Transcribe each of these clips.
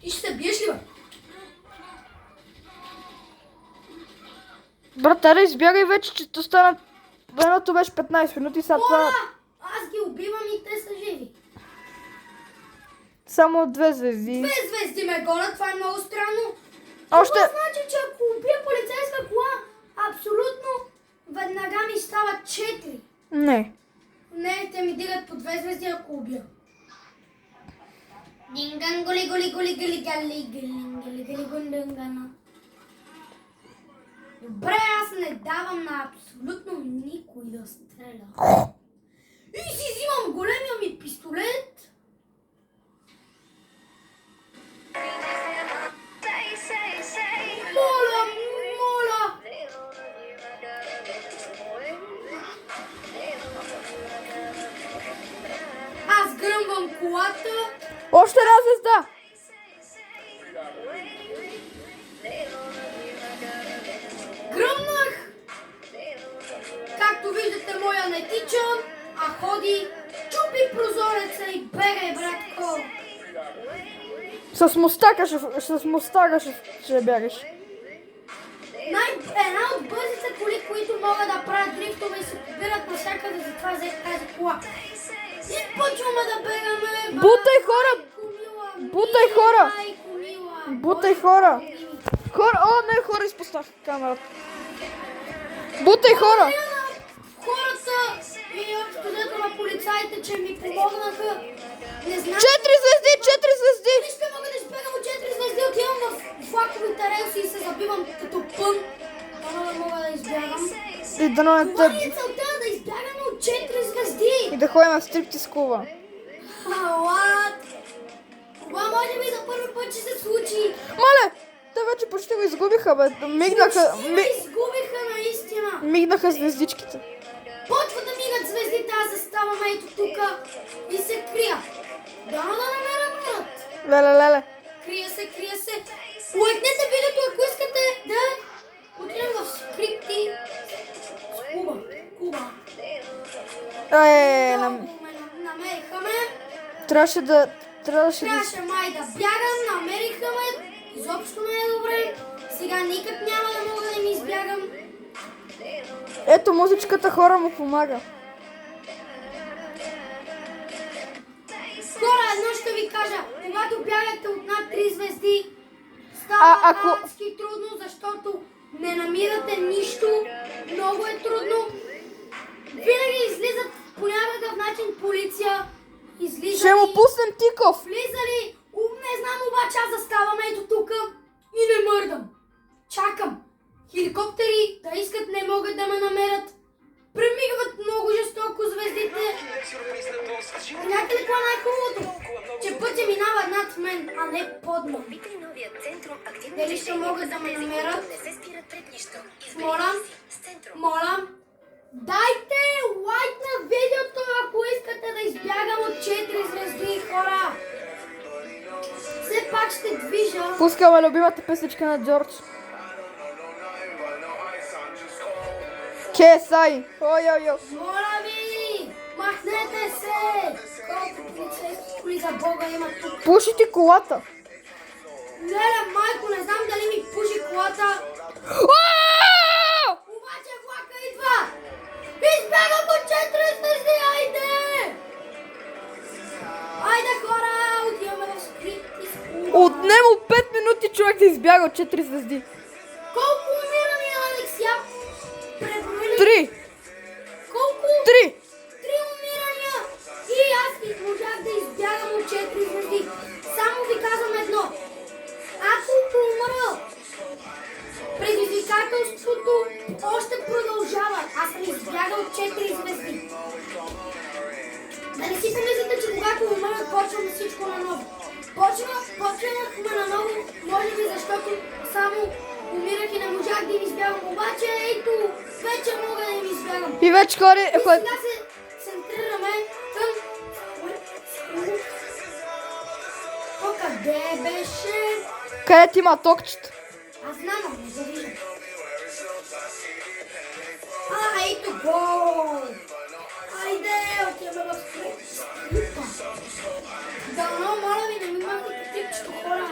Ти ще се биеш ли, бе? Брат, аре, избягай вече, че то стана... Едното беше 15 минути, сега това... Хора! Аз ги убивам и те са живи. Само 2 звезди. 2 звезди ме гонят, това е много странно. Още... Това значи, че ако убия полицейска кола, абсолютно веднага ми стават 4. Не. Не, те ми дигат по 2 звезди, ако убия. Динган голи голи голи гали гали гали гали гундангана. Добре, аз не давам на абсолютно никой да стреля. И си взимам големия ми пистолет. Моля, моля. Аз гръмвам колата. Още една звезда! Гръмнах. Както виждате, моя не тича, а ходи, чупи прозореца и бегай, братко. С мустака ще бягаш. Една от бързите коли, които могат да правят дрифтове и се побират навсякъде, затова взех тази кола. И почваме да бегаме. Бутай хора! Бутай хора! Бутай хора! Хора! О, не, хора изпуснах камерата. Бутай хора! Хората и общо взето на полицаите, че ми помогнаха. Не знам. 4 звезди! 4 звезди! Вижте, мога да избегам от 4 звезди, отивам в влаковите релси и се забивам като пън. Дано да мога да избягам. И дано не Това те... ми е целта, да избягаме от 4 звезди. И да ходим в стриптиз клуба. What? Това може би за първи път ще се случи. Мале! Те вече почти го изгубиха, бе. Мигнаха... Изгубиха наистина. Мигнаха звездичките. Почва да мигат звездите, аз заставам ето тука и се крия. Дано да намеря брат. Леле. Крия се. Лайкнете видеото, ако искате да отидем в скрипти с Куба. Намериха ме. Трябваше Трябваше май да бягам, намериха ме. Изобщо не е добре. Сега никак няма да мога да ми избягам. Ето музичката, хора му помага. Хора, едно ще ви кажа. Когато бягате от над 3 звезди, става адски трудно, защото не намирате нищо. Много е трудно. Винаги излизат по някакъв начин полиция. Ще му пуснем Тиков. Влизали, не знам, обаче аз заставам ето тук и не мърдам. Чакам. Хеликоптери да искат не могат да ме намерят. Премигват много жестоко звездите. Знаете ли кога най-хубавото? Че пътя минава над мен, а не под мен. Дали ще могат да ме намерят? Моля. Дайте лайк на видеото, ако искате да избягам от 4 звезди, хора. Все пак ще движа. Пускаме любимата песничка на Джордж. Кесай! Ой. Моля ви, махнете се. Колко полицейски коли за Бога има тук. Пуши ти колата. Леле, майко, не знам дали ми пуши колата. Обаче влака идва. Избягам от 4 звезди, айде! Айде, хора, отиваме в скрипти с Куба. Отнемо 5 минути човек да избяга от 4 звезди. Колко умирания, Алекс? Я преброили. 3. Колко? 3. 3 умирания. И аз можах да избягам от 4 звезди. Само ви казвам едно. Ако умра, предизвикателството още продължава. Аз съм избягал от 4 звезди. Да не си помислите, че когато умрат, почваме всичко наново. Почнахме наново, може би защото само умирах и не можах да им избягам. Обаче, ето, вече мога да им избягам. И вече хора... И сега се центрираме към... То къде беше? Където има токчета. Аз знам, не го виждам. Ето го! Айде, отиваме в скрипта. Дано, моля ви, не ми махайте трипчето, хора.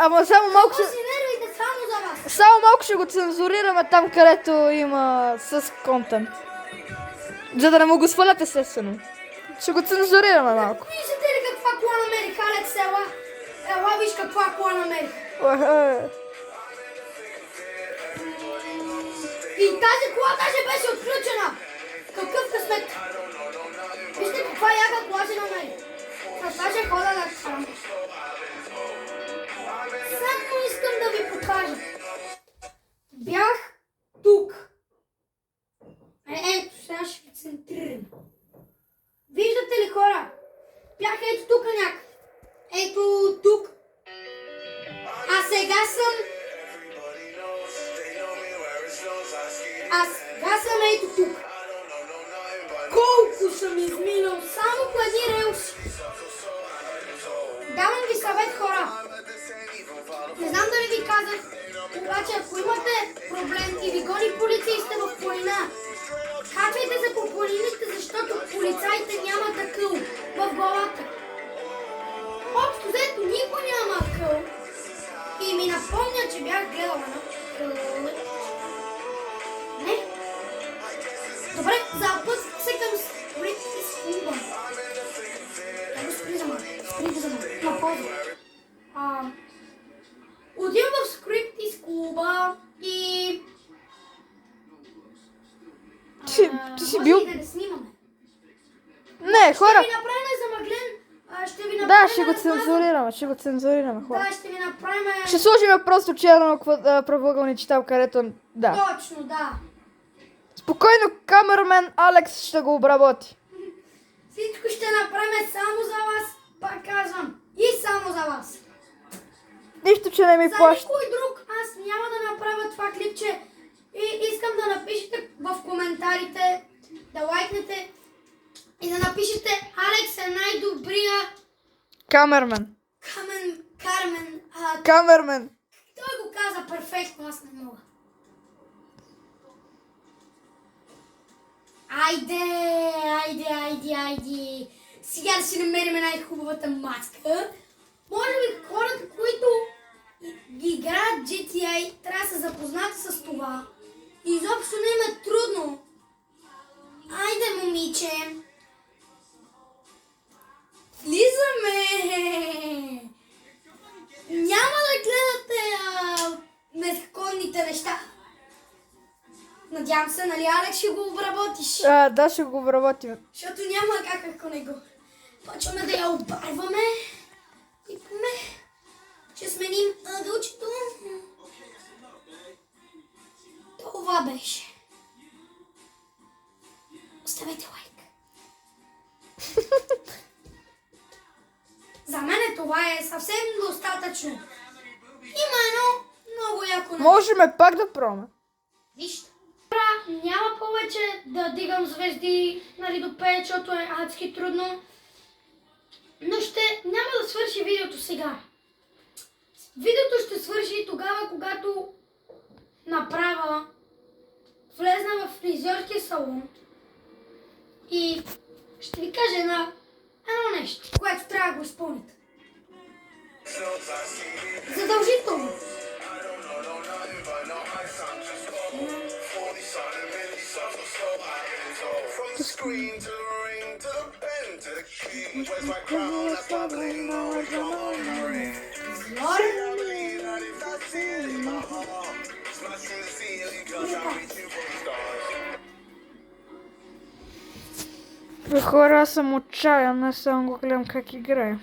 Ама само малко Какво си нервите само за вас? Само малко ще го цензурираме там, където има с контент. За да не му го свалят естествено. Ще го цензурираме малко. Виждате ли каква кола намерих, Алекс, ела? Ела, виж каква кола намерих. И тази кола даже беше отключена. Какъв късмет. Вижте каква яка кола си намерих. А това ще хода да карам. Само искам да ви покажа. Бях тук. Ето, сега ще ви центрирам. Виждате ли, хора? Бях ето тук някак. Ето тук. А сега съм... ето тук. Колко съм изминал само по едни релси. Давам ви съвет, хора. Не знам дали ви казах, обаче ако имате проблем и ви гони полиция и сте в планина, качвайте се по планините, защото полицаите нямат акъл в главата. Общо взето никой няма акъл. И ми напомня, че бях гледала на акъл. Не? Добре, запътвам се към Скрипт и Скуба. Спри за мен. На поза. Отивам в Скрипт и Скуба и... Ти си бил... Да не снимаме. Не, хора... Ще ви направим замъглен... Да, ще го цензурираме, хора. Да, ще ви направим... Ще сложим просто черно правоъгълниче там, където... Да. Точно, да. Спокойно, камермен Алекс ще го обработи. Всичко ще направим само за вас, пак казвам. И само за вас. Нищо, че не ми За плаща. никой друг аз няма да направя това клипче. И искам да напишете в коментарите, да лайкнете и да напишете Алекс е най-добрия Камермен. Камермен. Той го каза перфектно, аз не мога. Айде. Сега да си намерим най-хубавата маска. Може би хората, които ги играят GTA, трябва да се запознат с това. И изобщо не им е трудно. Айде, момиче. Влизаме. Няма да гледате незаконните неща. Надявам се, нали, Алекс, ще го обработиш? Да, ще го обработим. Защото няма как, ако не го. Почваме да я обарваме. Пипаме. Ще сменим ъгълчето. Това беше. Оставете лайк. За мен това е съвсем достатъчно. Има едно много яко нещо. Можеме пак да пробваме. Вижте. Няма повече да дигам звезди, нали, до 5, защото е адски трудно. Но няма да свърши видеото сега. Видеото ще свърши тогава, когато направя, влезна в фризьорския салон и ще ви кажа едно нещо, което трябва да го изпълните. Задължително. The screen to the ring to the pen to the key. Where's my crown? That's my bling. No one's on my ring. Believe that if I see it in my heart, smash through the ceiling 'cause I'm reaching for the stars. Хора, аз съм отчаян, не само го гледам как играе.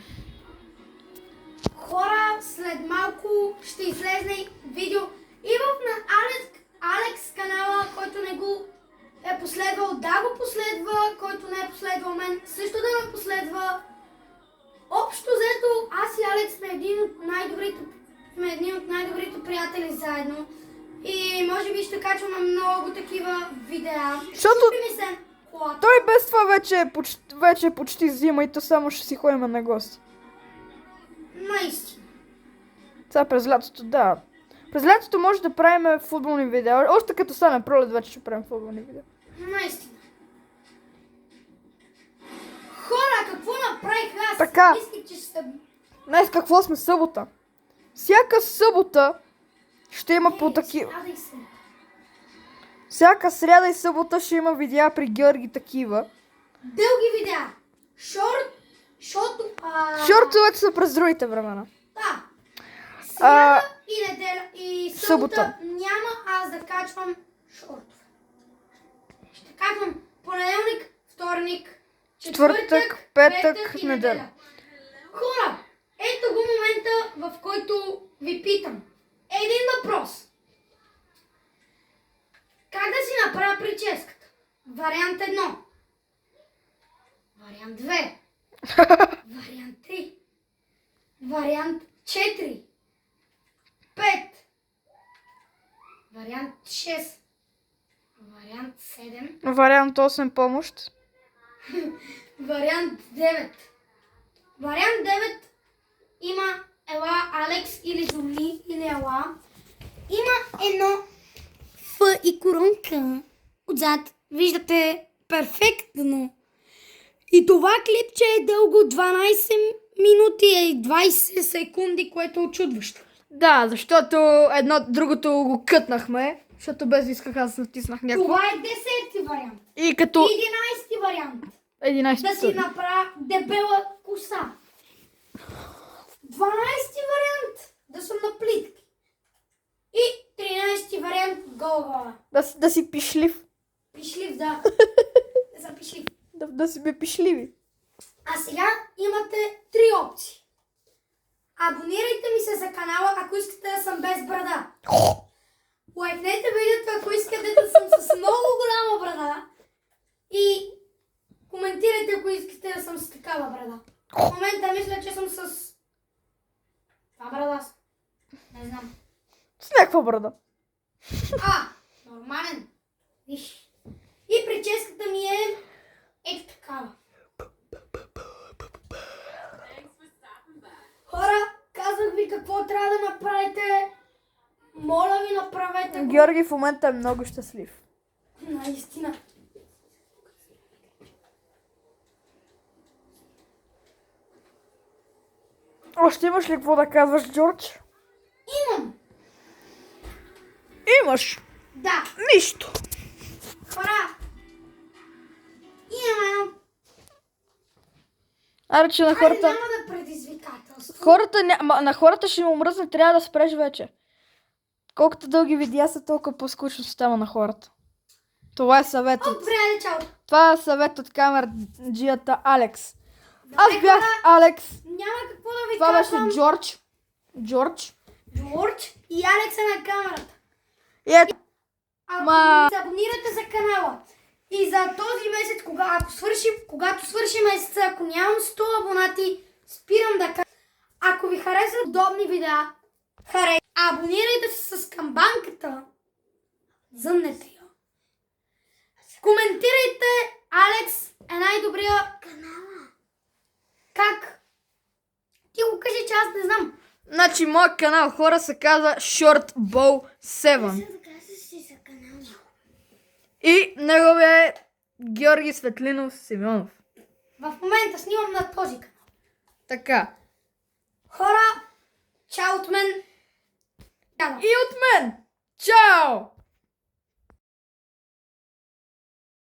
Хора, след малко ще излезне видео и в Алекс канала, който не го е последвал, да го последва, който не е последвал мен, също да ме последва. Общо взето, аз и Алекс сме един от най-добрите приятели заедно. И може би ще качваме много такива видеа. Защото Купи ми се колата. той без това вече е почти зима и то само ще си ходим на гости. Наистина. Сега през лятото, да. През лятото може да правим футболни видеа. Още като стане пролет, вече ще правим футболни видеа. Наистина. Хора, какво направих аз? Така. Мислих, че ще... Днес какво сме, събота? Всяка събота ще има по такива. Сряда и събота. Всяка сряда и събота ще има видеа при Георги такива. Дълги видеа. Шортовете са през другите времена. Да. А, Сряда и неделя и събота. събота няма аз да качвам шортове. Ще качвам понеделник, вторник, Четвъртък, петък, и неделя. Хора, ето го момента, в който ви питам. Един въпрос. Как да си направя прическата? Вариант 1. Вариант 2. Вариант 3. Вариант 4. 5. Вариант 6. Вариант 7. Вариант 8 помощ. Вариант 9. Вариант 9 има ела Алекс или Зули или ела. Има едно Ф и коронка отзад. Виждате перфектно. И това клипче е дълго 12 минути и 20 секунди, което е очудващо. Да, защото едно другото го кътнахме, защото без исках аз натиснах някакво. Това е 10-ти вариант. И като 11-ти вариант. 11 Да си направя дебела коса. 12-ти вариант. Да съм на плитки. И 13-ти вариант гола. да си пишлив. Пишлив, да. Да съм пишлив. Да си бе пишливи. А сега имате 3 опции. Абонирайте ми се за канала, ако искате да съм без брада. Лайкнете видеото, ако искате да съм с много голяма брада. И коментирайте, ако искате да съм с такава брада. В момента мисля, че съм с... Това брада съм. Не знам. С някаква брада. Нормален. Виж. И прическата ми е такава. Хора, казах ви какво трябва да направите. Моля ви, направете го. Георги в момента е много щастлив. Наистина. Още имаш ли какво да казваш, Джордж? Имам. Имаш. Да. Нищо. Хора. Имам. Аре, че на Хайде, хората... няма да предизвикателство. На хората ще му мръсне, трябва да спреш вече. Колкото дълги видеа са, толкова по-скучно става на хората. Това е съветът. Добре, чао. Това е съвет от камерджията Алекс. Добре, Аз бях хора, Алекс. няма какво да ви Това казвам. беше Джордж. Джордж. И Алекс е на камерата. И ето. Ако се абонирате за канала и за този месец, когато свърши месеца, ако нямам 100 абонати, спирам да кажа. Ако ви харесват подобни видеа, абонирайте се с камбанката. Зъмнете я. Коментирайте, Алекс е най-добрия канала. Как? Ти го кажи, че аз не знам. Значи, моят канал хора се казва Short Bow 7. И неговия е Георги Светлинов Симеонов. В момента снимам на този канал. Така. Хора, чао от мен. И от мен. Чао!